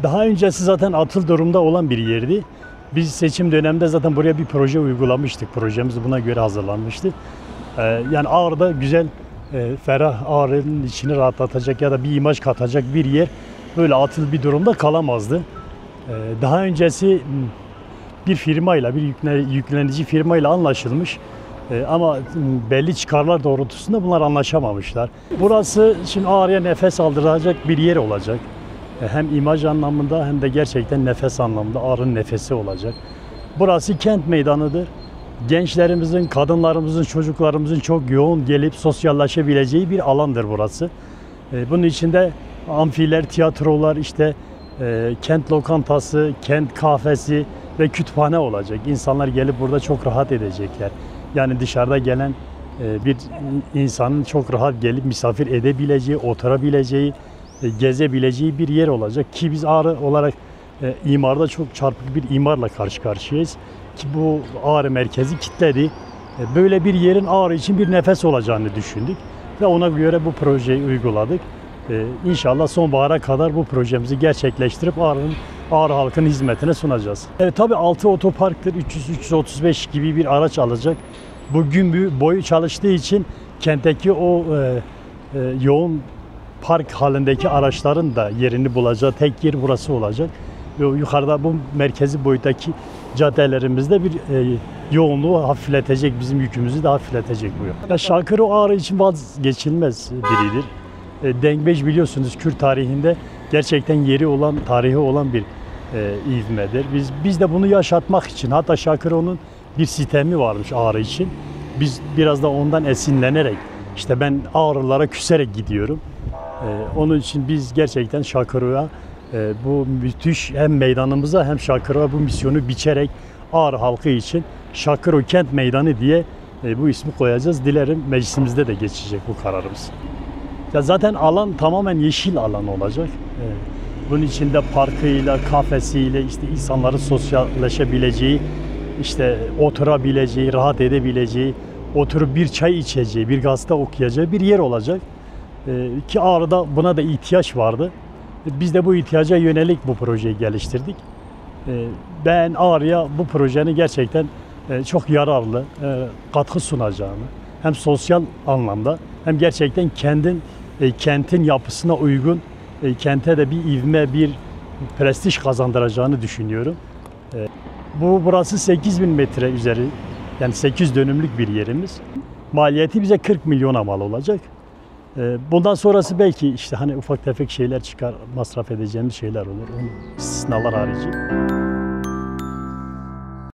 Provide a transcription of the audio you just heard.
Daha öncesi zaten atıl durumda olan bir yerdi. Biz seçim döneminde zaten buraya bir proje uygulamıştık. Projemiz buna göre hazırlanmıştı. Yani Ağrı'da güzel, ferah, Ağrı'nın içini rahatlatacak ya da bir imaj katacak bir yer böyle atıl bir durumda kalamazdı. Daha öncesi bir firmayla, bir yüklenici firmayla anlaşılmış. Ama belli çıkarlar doğrultusunda bunlar anlaşamamışlar. Burası şimdi Ağrı'ya nefes aldıracak bir yer olacak. Hem imaj anlamında hem de gerçekten nefes anlamında Ağrı'nın nefesi olacak. Burası kent meydanıdır. Gençlerimizin, kadınlarımızın, çocuklarımızın çok yoğun gelip sosyalleşebileceği bir alandır burası. Bunun içinde amfiler, tiyatrolar, işte kent lokantası, kent kahvesi ve kütüphane olacak. İnsanlar gelip burada çok rahat edecekler. Yani dışarıda gelen bir insanın çok rahat gelip misafir edebileceği, oturabileceği, gezebileceği bir yer olacak. Ki biz Ağrı olarak imarda çok çarpık bir imarla karşı karşıyayız. Ki bu Ağrı merkezi kilitledi. Böyle bir yerin Ağrı için bir nefes olacağını düşündük. Ve ona göre bu projeyi uyguladık. İnşallah sonbahara kadar bu projemizi gerçekleştirip Ağrı halkının hizmetine sunacağız. Tabii 6 otoparktır, 300-335 gibi bir araç alacak. Bu gün boyu çalıştığı için kentteki o yoğun park halindeki araçların da yerini bulacağı tek yer burası olacak. Yukarıda bu merkezi boyuttaki caddelerimizde bir yoğunluğu hafifletecek, bizim yükümüzü de hafifletecek bu yol. Şarkıro Ağrı için vazgeçilmez biridir. Dengbej biliyorsunuz Kürt tarihinde gerçekten yeri olan, tarihi olan bir ivmedir. Biz de bunu yaşatmak için, hatta Şarkıro'nun bir sistemi varmış Ağrı için. Biz biraz da ondan esinlenerek, işte ben Ağrılara küserek gidiyorum. Onun için biz gerçekten Şarkıro'ya bu müthiş hem meydanımıza hem Şarkıro'ya bu misyonu biçerek Ağrı halkı için Şarkıro Kent Meydanı diye bu ismi koyacağız. Dilerim meclisimizde de geçecek bu kararımız. Ya zaten alan tamamen yeşil alan olacak. Bunun içinde parkıyla, kafesiyle, işte insanların sosyalleşebileceği, işte oturabileceği, rahat edebileceği, oturup bir çay içeceği, bir gazete okuyacağı bir yer olacak. Ki Ağrı'da buna da ihtiyaç vardı. Biz de bu ihtiyaca yönelik bu projeyi geliştirdik. Ben Ağrı'ya bu projenin gerçekten çok yararlı, katkı sunacağını, hem sosyal anlamda hem gerçekten kentin yapısına uygun, kente de bir ivme, bir prestij kazandıracağını düşünüyorum. Burası 8.000 metre üzeri, yani 8 dönümlük bir yerimiz. Maliyeti bize 40 milyona mal olacak. Bundan sonrası belki işte hani ufak tefek şeyler çıkar, masraf edeceğimiz şeyler olur. Onun istisnalar harici.